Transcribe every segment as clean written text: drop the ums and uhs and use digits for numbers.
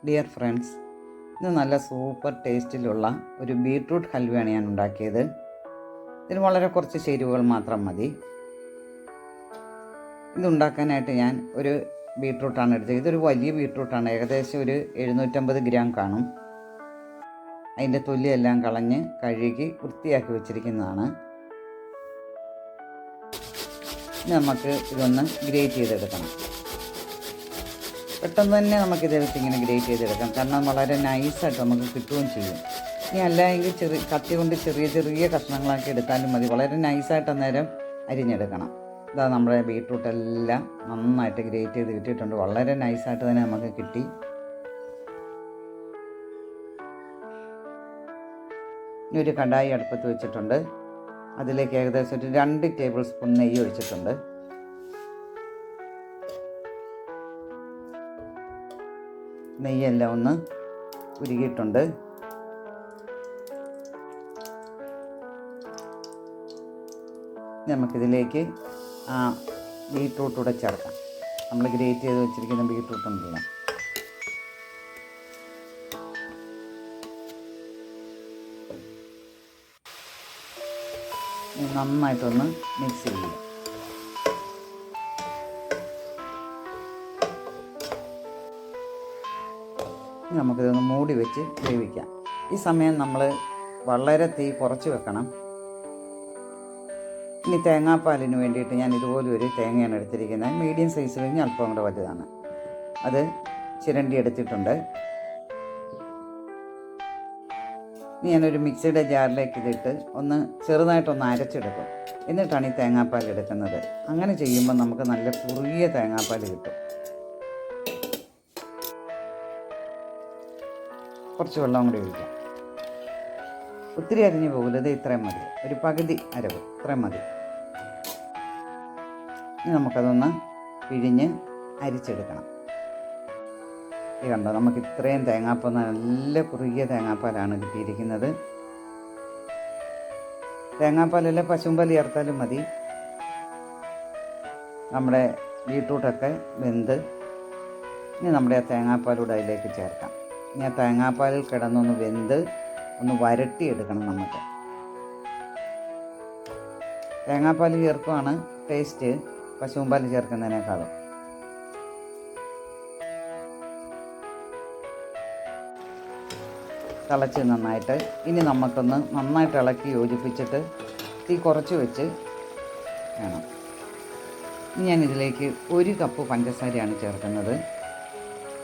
Dear friends, ഇന്ന് നല്ല super ടേസ്റ്റിലുള്ള ഒരു ബീട്രൂട്ട് ഹൽവയാണ് ഞാൻ ഉണ്ടാക്കിയത്. ഇതിന് വളരെ കുറച്ച് ചേരുവകൾ മാത്രം മതി. ഇതുണ്ടാക്കാനായിട്ട് ഞാൻ ഒരു ബീട്രൂട്ടാണ് എടുത്തത്. ഇതൊരു വലിയ ബീട്രൂട്ടാണ്, ഏകദേശം ഒരു 750 ഗ്രാം കാണും. അതിൻ്റെ തൊലിയെല്ലാം കളഞ്ഞ് കഴുകി വൃത്തിയാക്കി വെച്ചിരിക്കുന്നതാണ്. നമുക്ക് ഇതൊന്ന് ഗ്രേറ്റ് ചെയ്തെടുക്കണം. പെട്ടെന്ന് തന്നെ നമുക്കിതെടുത്ത് ഇങ്ങനെ ഗ്രേറ്റ് ചെയ്തെടുക്കാം, കാരണം വളരെ നൈസായിട്ട് നമുക്ക് കിട്ടുകയും ചെയ്യും. ഇനി അല്ല എങ്കിൽ കത്തി കൊണ്ട് ചെറിയ ചെറിയ കഷ്ണങ്ങളാക്കി എടുത്താലും മതി. വളരെ നൈസായിട്ട് അന്നേരം അരിഞ്ഞെടുക്കണം. ഇതാ നമ്മുടെ ബീട്രൂട്ടെല്ലാം നന്നായിട്ട് ഗ്രേറ്റ് ചെയ്ത് കിട്ടിയിട്ടുണ്ട്. വളരെ നൈസായിട്ട് തന്നെ നമുക്ക് കിട്ടി. ഇനി ഒരു കടായി അടുപ്പത്ത് വെച്ചിട്ടുണ്ട്. അതിലേക്ക് ഏകദേശം ഒരു 2 ടേബിൾ സ്പൂൺ നെയ്യ് ഒഴിച്ചിട്ടുണ്ട്. നെയ്യെല്ലാം ഒന്ന് ഉരുകിയിട്ടുണ്ട്. നമുക്കിതിലേക്ക് ബീട്രൂട്ടൂടെ ചേർക്കാം. നമ്മൾ ഗ്രേറ്റ് ചെയ്ത് വെച്ചിരിക്കുന്ന ബീട്രൂട്ട് ഉണ്ടല്ലോ, നന്നായിട്ടൊന്ന് മിക്സ് ചെയ്യുക. നമുക്കിതൊന്ന് മൂടി വെച്ച് വേവിക്കാം. ഈ സമയം നമ്മൾ വളരെ തീ കുറച്ച് വെക്കണം. ഇനി തേങ്ങാപ്പാലിന് വേണ്ടിയിട്ട് ഞാൻ ഇതുപോലെ ഒരു തേങ്ങയാണ് എടുത്തിരിക്കുന്നത്. മീഡിയം സൈസ് കഴിഞ്ഞ് അല്പം കൂടെ വലുതാണ്. അത് ചിരണ്ടി എടുത്തിട്ടുണ്ട്. ഇനി ഞാനൊരു മിക്സിയുടെ ജാറിലേക്ക് ഇതിട്ട് ഒന്ന് ചെറുതായിട്ടൊന്ന് അരച്ചെടുക്കും. എന്നിട്ടാണ് ഈ തേങ്ങാപ്പാൽ എടുക്കുന്നത്. അങ്ങനെ ചെയ്യുമ്പോൾ നമുക്ക് നല്ല കുറുകിയ തേങ്ങാപ്പാൽ കിട്ടും. കുറച്ച് വെള്ളം കൂടി ഒഴിക്കാം. ഒത്തിരി അരിഞ്ഞു പോകില്ല, ഇത് ഇത്രയും മതി. ഒരു പകുതി അരവ് ഇത്രയും മതി. ഇനി നമുക്കതൊന്ന് പിഴിഞ്ഞ് അരിച്ചെടുക്കണം. ഇത് കണ്ടോ, നമുക്ക് ഇത്രയും തേങ്ങാപ്പാൽ, നല്ല കുറുകിയ തേങ്ങാപ്പാലാണ് കിട്ടിയിരിക്കുന്നത്. തേങ്ങാപ്പാലല്ല, പശുമ്പാൽ ചേർത്താലും മതി. നമ്മുടെ ബീട്രൂട്ടൊക്കെ വെന്ത് ഇനി നമ്മുടെ ആ തേങ്ങാപ്പാലൂടെ അതിലേക്ക് ചേർക്കാം. ഇനി ആ തേങ്ങാപ്പാലിൽ കിടന്നൊന്ന് വെന്ത് ഒന്ന് വരട്ടിയെടുക്കണം. നമുക്ക് തേങ്ങാപ്പാൽ ചേർക്കുവാണ് ടേസ്റ്റ് പശുമ്പാൽ ചേർക്കുന്നതിനേക്കാളും. തിളച്ച് നന്നായിട്ട് ഇനി നമുക്കൊന്ന് നന്നായിട്ട് ഇളക്കി യോജിപ്പിച്ചിട്ട് തീ കുറച്ച് വെച്ച് വേണം. ഇനി ഞാൻ ഇതിലേക്ക് 1 കപ്പ് പഞ്ചസാരയാണ് ചേർക്കുന്നത്.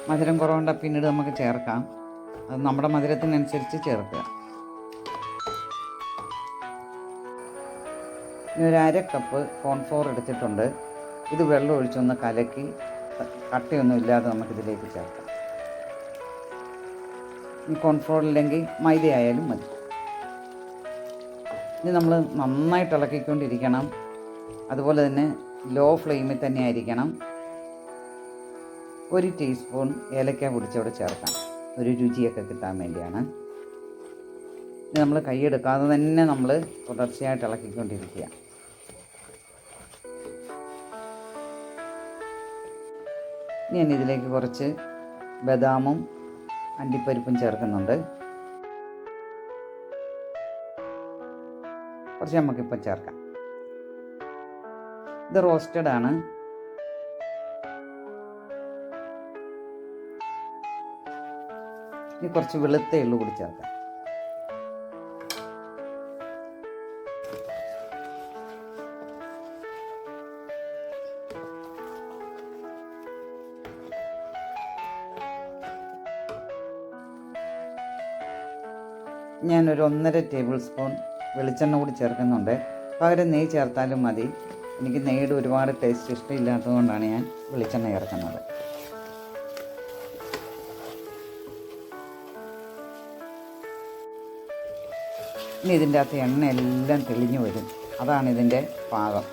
മധുരം കുറവുണ്ട പിന്നീട് നമുക്ക് ചേർക്കാം. അത് നമ്മുടെ മധുരത്തിനനുസരിച്ച് ചേർക്കുക. ഇനി ഒരു 1/2 കപ്പ് കോൺഫ്ലോർ എടുത്തിട്ടുണ്ട്. ഇത് വെള്ളം ഒഴിച്ചൊന്ന് കലക്കി കട്ടയൊന്നും ഇല്ലാതെ നമുക്കിതിലേക്ക് ചേർക്കാം. ഈ കോൺഫ്ലോർ ഇല്ലെങ്കിൽ മൈദ ആയാലും മതി. ഇനി നമ്മൾ നന്നായിട്ട് ഇളക്കിക്കൊണ്ടിരിക്കണം. അതുപോലെ തന്നെ ലോ ഫ്ലെയിമിൽ തന്നെ ആയിരിക്കണം. 1 ടീസ്പൂൺ ഏലക്ക പൊടിച്ചവിടെ ചേർക്കാം, ഒരു രുചിയൊക്കെ കിട്ടാൻ വേണ്ടിയാണ്. ഇത് നമ്മൾ കൈയെടുക്കാതെ തന്നെ നമ്മൾ തുടർച്ചയായിട്ട് ഇളക്കിക്കൊണ്ടിരിക്കുക. ഞാൻ ഇതിലേക്ക് കുറച്ച് ബദാമും അണ്ടിപ്പരിപ്പും ചേർക്കുന്നുണ്ട്. കുറച്ച് നമുക്കിപ്പോൾ ചേർക്കാം. ഇത് റോസ്റ്റഡ് ആണ്. ഇനി കുറച്ച് വെളുത്ത എള്ളു കൂടി ചേർക്കാം. ഞാനൊരു 1.5 ടേബിൾ സ്പൂൺ വെളിച്ചെണ്ണ കൂടി ചേർക്കുന്നുണ്ട്. പകരം നെയ്യ് ചേർത്താലും മതി. എനിക്ക് നെയ്യുടെ ഒരുപാട് ടേസ്റ്റ് ഇഷ്ടമില്ലാത്തതുകൊണ്ടാണ് ഞാൻ വെളിച്ചെണ്ണ ചേർക്കുന്നത്. ഇനി ഇതിൻ്റെ അകത്ത് എണ്ണ എല്ലാം തെളിഞ്ഞു വരും. അതാണ് ഇതിൻ്റെ പാകം.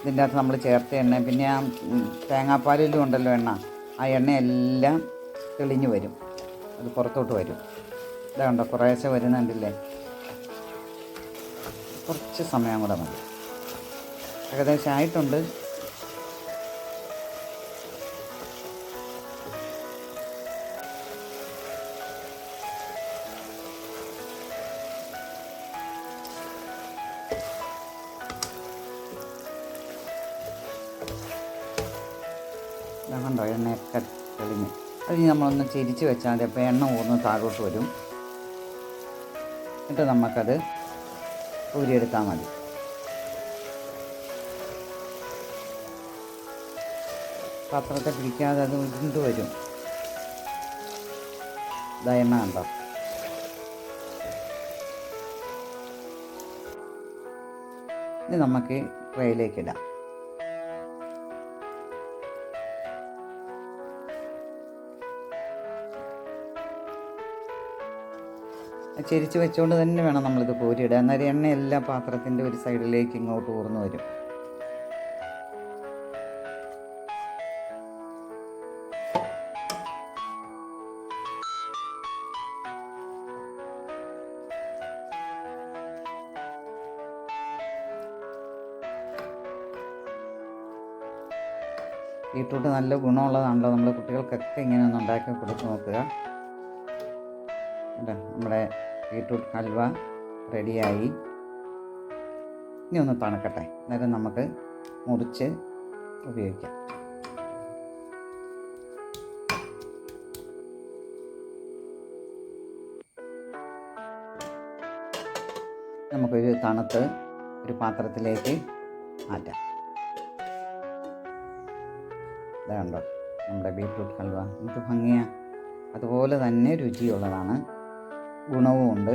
ഇതിൻ്റെ അകത്ത് നമ്മൾ ചേർത്ത എണ്ണ, പിന്നെ ആ തേങ്ങാപ്പാലിലും ഉണ്ടല്ലോ എണ്ണ, ആ എണ്ണയെല്ലാം തെളിഞ്ഞു വരും. അത് പുറത്തോട്ട് വരും. ഇതാണ്ടോ കുറേശ്ശെ വരുന്നുണ്ടല്ലേ. കുറച്ച് സമയം കൂടെ മതി. ഏകദേശം ആയിട്ടുണ്ട്. കണ്ടോ എണ്ണയൊക്കെ തെളിഞ്ഞ്. അത് ഇനി നമ്മളൊന്ന് ചെരിച്ച് വെച്ചാൽ മതി. അപ്പോൾ എണ്ണ ഊർന്ന് താഴോട്ട് വരും. എന്നിട്ട് നമുക്കത് ഊരിയെടുത്താൽ മതി. പാത്രത്തെ പിടിക്കാതെ അത് ഉരുണ്ട് വരും. ഇതാ എണ്ണ കണ്ടോ. ഇനി നമുക്ക് ട്രേയിലേക്ക് ഇടാം. ചെരിച്ച് വെച്ചുകൊണ്ട് തന്നെ വേണം നമ്മളിത് കോരിയിടുക. അന്നേരം എണ്ണ എല്ലാ പാത്രത്തിൻ്റെ ഒരു സൈഡിലേക്ക് ഇങ്ങോട്ട് ഊർന്നു വരും. ബീട്രൂട്ട് നല്ല ഗുണമുള്ളതാണല്ലോ. നമ്മൾ കുട്ടികൾക്കൊക്കെ ഇങ്ങനെ ഒന്ന് ഉണ്ടാക്കി കൊടുത്ത് നോക്കുക. അല്ലേ, നമ്മുടെ ബീട്രൂട്ട് ഹൽവ റെഡിയായി. ഇനി ഒന്ന് തണുക്കട്ടെ, അന്നേരം നമുക്ക് മുറിച്ച് ഉപയോഗിക്കാം. നമുക്കൊരു തണുത്ത് ഒരു പാത്രത്തിലേക്ക് മാറ്റാം. ഇത് കണ്ടോ നമ്മുടെ ബീട്രൂട്ട് ഹൽവ. എന്ത് ഭംഗിയാണ്. അതുപോലെ തന്നെ രുചിയുള്ളതാണ്, ഗുണവും ഉണ്ട്.